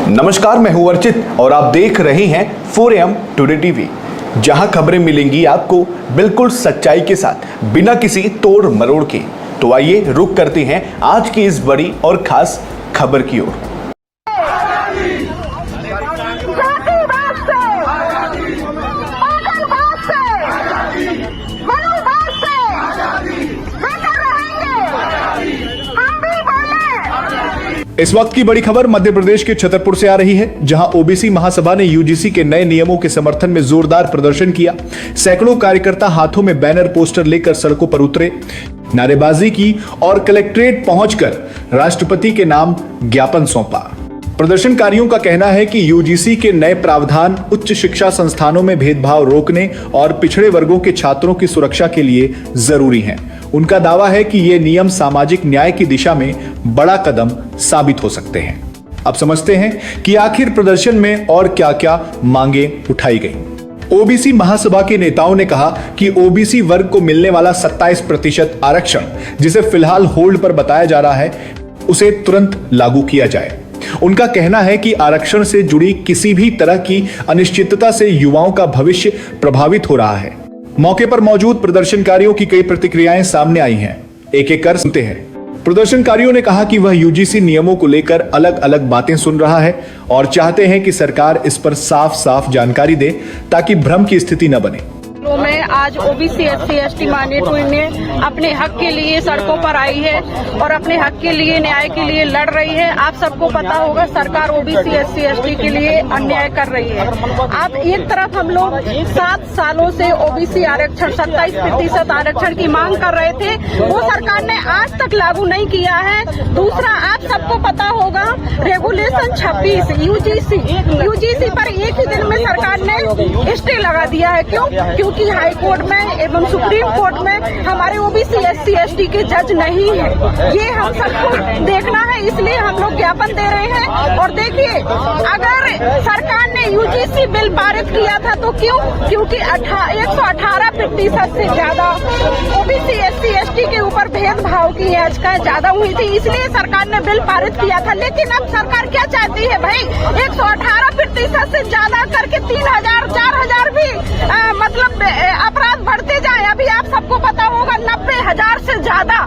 नमस्कार, मैं हूं अर्चित और आप देख रहे हैं 4AM टुडे टीवी, जहां खबरें मिलेंगी आपको बिल्कुल सच्चाई के साथ, बिना किसी तोड़ मरोड़ के। तो आइए रुक करते हैं आज की इस बड़ी और खास खबर की ओर। इस वक्त की बड़ी खबर मध्य प्रदेश के छतरपुर से आ रही है, जहां ओबीसी महासभा ने यूजीसी के नए नियमों के समर्थन में जोरदार प्रदर्शन किया। सैकड़ों कार्यकर्ता हाथों में बैनर पोस्टर लेकर सड़कों पर उतरे, नारेबाजी की और कलेक्ट्रेट पहुंचकर राष्ट्रपति के नाम ज्ञापन सौंपा। प्रदर्शनकारियों का कहना है कि यूजीसी के नए प्रावधान उच्च शिक्षा संस्थानों में भेदभाव रोकने और पिछड़े वर्गों के छात्रों की सुरक्षा के लिए जरूरी हैं। उनका दावा है कि ये नियम सामाजिक न्याय की दिशा में बड़ा कदम साबित हो सकते हैं। अब समझते हैं कि आखिर प्रदर्शन में और क्या-क्या मांगे उठाई गई। ओबीसी महासभा के नेताओं ने कहा कि ओबीसी वर्ग को मिलने वाला 27% आरक्षण, जिसे फिलहाल होल्ड पर बताया जा रहा है, उसे तुरंत लागू किया जाए। उनका कहना है कि आरक्षण से जुड़ी किसी भी तरह की अनिश्चितता से युवाओं का भविष्य प्रभावित हो रहा है। मौके पर मौजूद प्रदर्शनकारियों की कई प्रतिक्रियाएं सामने आई हैं। एक एक कर सुनते हैं। प्रदर्शनकारियों ने कहा कि वह यूजीसी नियमों को लेकर अलग अलग बातें सुन रहा है और चाहते हैं कि सरकार इस पर साफ साफ जानकारी दे, ताकि भ्रम की स्थिति न बने। में आज ओबीसी SC/ST माइनॉरिटी ने अपने हक के लिए सड़कों पर आई है और अपने हक के लिए, न्याय के लिए लड़ रही है। आप सबको पता होगा, सरकार ओबीसी SC/ST के लिए अन्याय कर रही है। आप एक तरफ हम लोग 7 सालों से ओबीसी आरक्षण 27% आरक्षण की मांग कर रहे थे, वो सरकार ने आज तक लागू नहीं किया है। दूसरा, आप सबको पता होगा, रेगुलेशन 26 यूजीसी पर एक ही दिन में सरकार ने स्टे लगा दिया है। क्योंकि हाई कोर्ट में एवं सुप्रीम कोर्ट में हमारे ओबीसी SC/ST के जज नहीं है। ये हम सबको देखना है, इसलिए हम लोग ज्ञापन दे रहे हैं। और देखिए, अगर सरकार ने यूजीसी बिल पारित किया था तो क्यों? क्योंकि 118% से ज्यादा ओबीसी SC/ST के ऊपर भेदभाव की याचिकाएं ज्यादा हुई थी, इसलिए सरकार ने बिल पारित किया था। लेकिन अब सरकार क्या चाहती है भाई? 118% से ज्यादा करके 3000, 4000 भी मतलब अपराध बढ़ते जाए। अभी आप सबको पता होगा, 90,000 से ज्यादा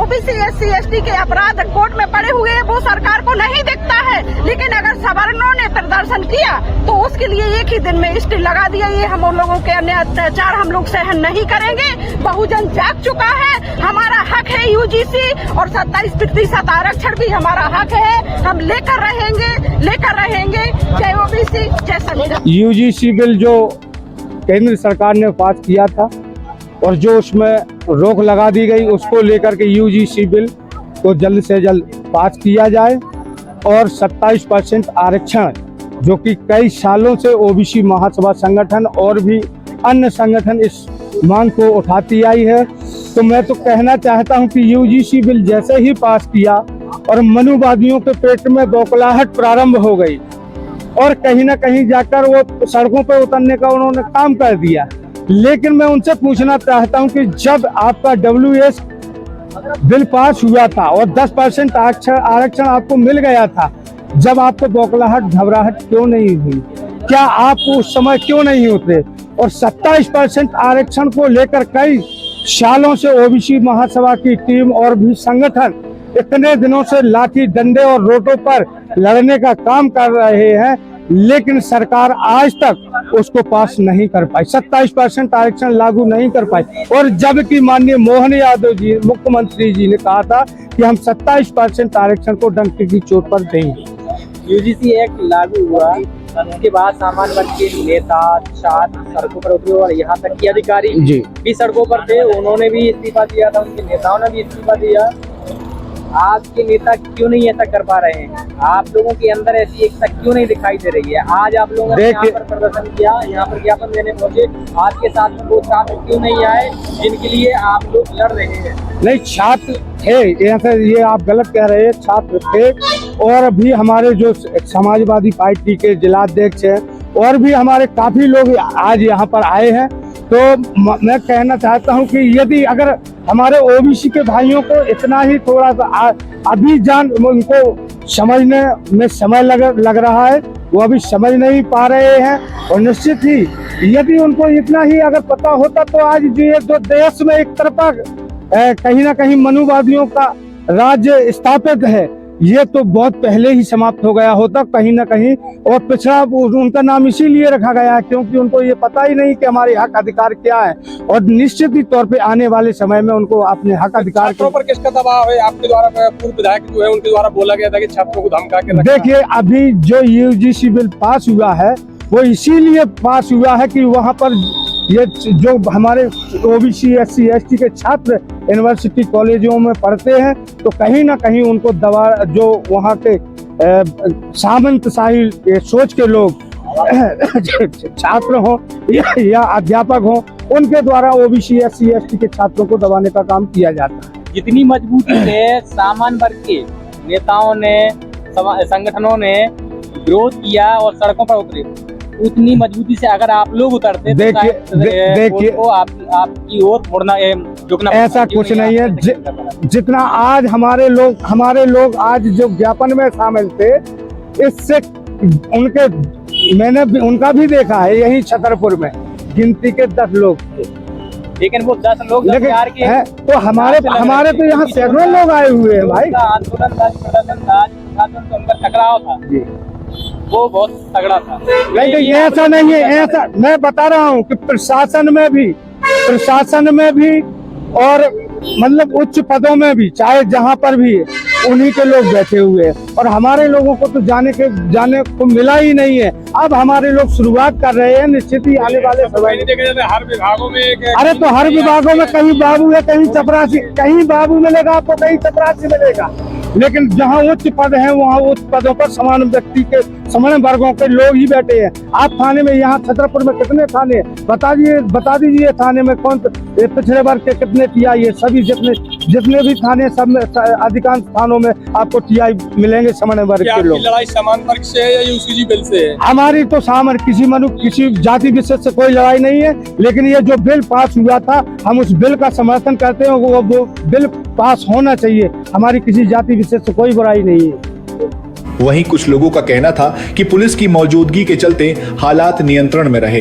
ओबीसी SC/ST के अपराध कोर्ट में पड़े हुए हैं, वो सरकार को नहीं दिखता है। लेकिन अगर सवर्णों ने प्रदर्शन किया तो उसके लिए एक ही दिन में स्टे लगा दिया। ये हम लोगों के अन्य अत्याचार हम लोग सहन नहीं करेंगे। बहुजन जाग चुका है, हमारा हक है यूजीसी और 27% आरक्षण भी हमारा हक है। हम लेकर रहेंगे। जय ओबीसी, जय संविधान। यूजीसी बिल जो केंद्र सरकार ने पास किया था और जो उसमें रोक लगा दी गई, उसको लेकर के यूजीसी बिल को जल्द से जल्द पास किया जाए और 27% आरक्षण, जो कि कई सालों से ओबीसी महासभा संगठन और भी अन्य संगठन इस मांग को उठाती आई है। तो मैं तो कहना चाहता हूं कि यूजीसी बिल जैसे ही पास किया और मनुवादियों के पेट में बौखलाहट प्रारंभ हो गई और कहीं ना कहीं जाकर वो सड़कों पर उतरने का उन्होंने काम कर दिया। लेकिन मैं उनसे पूछना चाहता हूं कि जब आपका WS बिल पास हुआ था और 10% आरक्षण आपको मिल गया था, जब आपको बौखलाहट, घबराहट क्यों नहीं हुई? क्या आप उस समय क्यों नहीं उतरे? और 27% आरक्षण को लेकर कई सालों से ओबीसी महासभा की टीम और भी संगठन इतने दिनों से लाठी डंडे और रोडों पर लड़ने का काम कर रहे हैं, लेकिन सरकार आज तक उसको पास नहीं कर पाई, 27% आरक्षण लागू नहीं कर पाई। और जबकि माननीय मोहन यादव जी, मुख्यमंत्री जी ने कहा था कि हम 27% आरक्षण को डंके की चोट पर देंगे। यूजीसी एक्ट लागू हुआ, उसके बाद सामान्य वर्ग के नेता, छात्र सड़कों पर उतरे और यहाँ तक कि अधिकारी भी सड़कों पर थे। उन्होंने भी इस्तीफा दिया था, उनके नेताओं ने भी इस्तीफा दिया। आपके नेता क्यों नहीं ऐसा कर पा रहे हैं? आप लोगों के अंदर ऐसी एकता क्यों नहीं दिखाई दे रही है? आज आप लोगों ने यहाँ पर प्रदर्शन किया, यहाँ पर ज्ञापन देने पहुंचे, आपके साथ में वो छात्र क्यों नहीं आए जिनके लिए आप लोग लड़ रहे हैं? नहीं, छात्र थे, ये आप गलत कह रहे हैं, छात्र थे। और भी हमारे जो समाजवादी पार्टी के जिलाध्यक्ष हैं और भी हमारे काफी लोग आज यहाँ पर आए हैं। तो मैं कहना चाहता हूं कि यदि अगर हमारे ओबीसी के भाइयों को इतना ही थोड़ा सा अभी उनको समझने में समय लग रहा है, वो अभी समझ नहीं पा रहे हैं। और निश्चित ही यदि उनको इतना ही अगर पता होता तो आज ये जो देश में एक तरफा कहीं ना कहीं मनुवादियों का राज्य स्थापित है, ये तो बहुत पहले ही समाप्त हो गया होता कहीं ना कहीं। और पिछड़ा उनका नाम इसीलिए रखा गया है क्योंकि उनको ये पता ही नहीं कि हमारे हक अधिकार क्या है। और निश्चित ही तौर पे आने वाले समय में उनको अपने हक अधिकार छात्रों पर किसका दबाव है? आपके द्वारा पूर्व विधायक जो है उनके द्वारा बोला गया था कि छात्रों को धमका के रखना। देखिए, अभी जो यूजीसी बिल पास हुआ है वो इसीलिए पास हुआ है कि वहाँ पर ये जो हमारे ओबीसी SC ST के छात्र यूनिवर्सिटी कॉलेजों में पढ़ते हैं तो कहीं ना कहीं उनको दबा जो वहाँ के सामंतशाही सोच के लोग छात्र हों या अध्यापक हों, उनके द्वारा ओबीसी SC ST के छात्रों को दबाने का काम किया जाता है। जितनी मजबूती से सामान्य वर्ग के नेताओं ने संगठनों ने विरोध किया और सड़कों पर उतरे, उतनी मजबूती से अगर आप लोग उतरते देखिए तो आपकी ओर मुड़ना झुकना ऐसा कुछ नहीं है। जितना आज हमारे लोग आज जो ज्ञापन में शामिल थे, इससे मैंने उनका भी देखा है। यही छतरपुर में गिनती के 10 लोग थे, लेकिन वो 10 लोग हैं तो हमारे तो यहाँ सैकड़ों लोग आए हुए हैं भाई। आंदोलन प्रदर्शन उनका टकराव था वो बहुत तगड़ा था। नहीं, ऐसा नहीं है। ऐसा मैं बता रहा हूँ कि प्रशासन में भी और मतलब उच्च पदों में भी, चाहे जहाँ पर भी उन्हीं के लोग बैठे हुए हैं और हमारे लोगों को तो जाने को मिला ही नहीं है। अब हमारे लोग शुरुआत कर रहे हैं, निश्चित ही आने वाले समय हर विभागों में अरे तो हर विभागों में कहीं बाबू है, कहीं चपरासी, कहीं बाबू मिलेगा आपको, कहीं चपरासी मिलेगा। लेकिन जहाँ उच्च पद है वहाँ उच्च पदों पर समान व्यक्ति के समान वर्गों के लोग ही बैठे हैं। आप थाने में यहाँ छतरपुर में कितने थाने बता दीजिए थाने में कौन पिछड़े वर्ग के कितने TI है? सभी जितने भी थाने सब में अधिकांश थानों में आपको TI मिलेंगे समान वर्ग के लोग। लड़ाई समान वर्ग से है या यूसीजी बिल से है? हमारी तो किसी जाति विशेष से कोई लड़ाई नहीं है, लेकिन ये जो बिल पास हुआ था हम उस बिल का समर्थन करते हैं। वो बिल पास होना चाहिए, हमारी किसी जाति विशेष से कोई बुराई नहीं है। वहीं कुछ लोगों का कहना था कि पुलिस की मौजूदगी के चलते हालात नियंत्रण में रहे।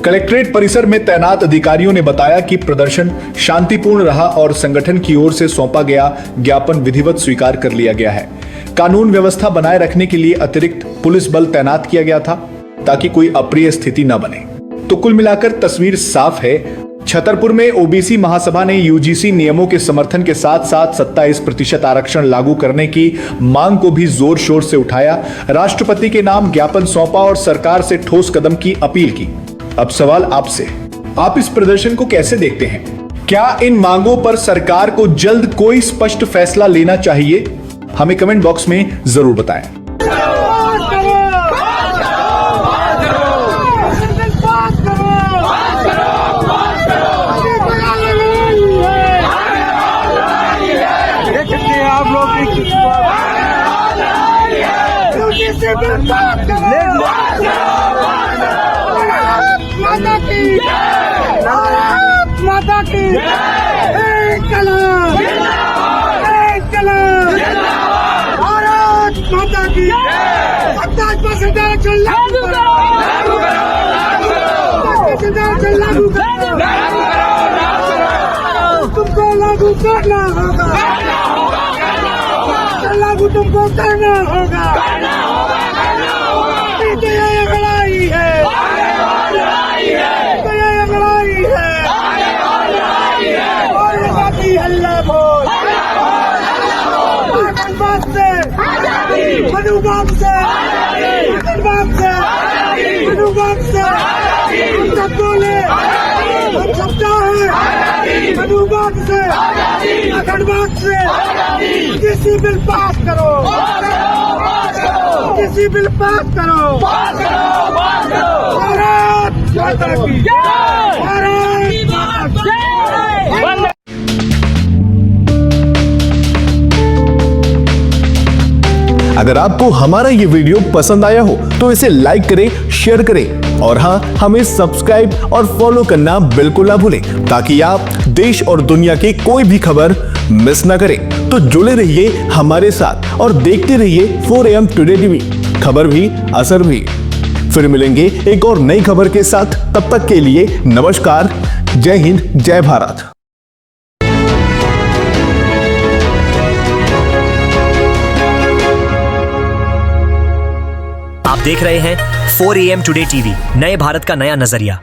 कलेक्ट्रेट परिसर में तैनात अधिकारियों ने बताया कि प्रदर्शन शांतिपूर्ण रहा और संगठन की ओर से सौंपा गया ज्ञापन विधिवत स्वीकार कर लिया गया है। कानून व्यवस्था बनाए रखने के लिए अतिरिक्त पुलिस बल तैनात किया गया था ताकि कोई अप्रिय स्थिति न बने। तो कुल मिलाकर तस्वीर साफ है। छतरपुर में ओबीसी महासभा ने यूजीसी नियमों के समर्थन के साथ साथ 27% आरक्षण लागू करने की मांग को भी जोर शोर से उठाया, राष्ट्रपति के नाम ज्ञापन सौंपा और सरकार से ठोस कदम की अपील की। अब सवाल आपसे, आप इस प्रदर्शन को कैसे देखते हैं? क्या इन मांगों पर सरकार को जल्द कोई स्पष्ट फैसला लेना चाहिए? हमें कमेंट बॉक्स में जरूर बताएं। आप लोग माता की कलम भारत माता की 27% आरक्षण लागू तुमको लागू करना होगा, लागू तुमको करना होगा। तो ये लड़ाई है, तो ये लड़ाई है। और बाकी हल्ला बोल आतंकवाद से, मनुवाद से, आतंकवाद से, मनुवाद से हम सब बोले, हम सब चाहे मनुवाद से, आतंकवाद से। किसी बिल पास करो, किसी बिल पास करो। भारत माता की जय, भारत माता की जय। अगर आपको हमारा ये वीडियो पसंद आया हो तो इसे लाइक करें, शेयर करें और हाँ, हमें सब्सक्राइब और फॉलो करना बिल्कुल ना भूलें ताकि आप देश और दुनिया की कोई भी खबर मिस ना करें तो जुड़े रहिए हमारे साथ और देखते रहिए 4 AM टुडे टीवी। खबर भी असर भी। फिर मिलेंगे एक और नई खबर के साथ, तब तक के लिए नमस्कार, जय हिंद, जय भारत। आप देख रहे हैं 4 AM टुडे टीवी, नए भारत का नया नजरिया।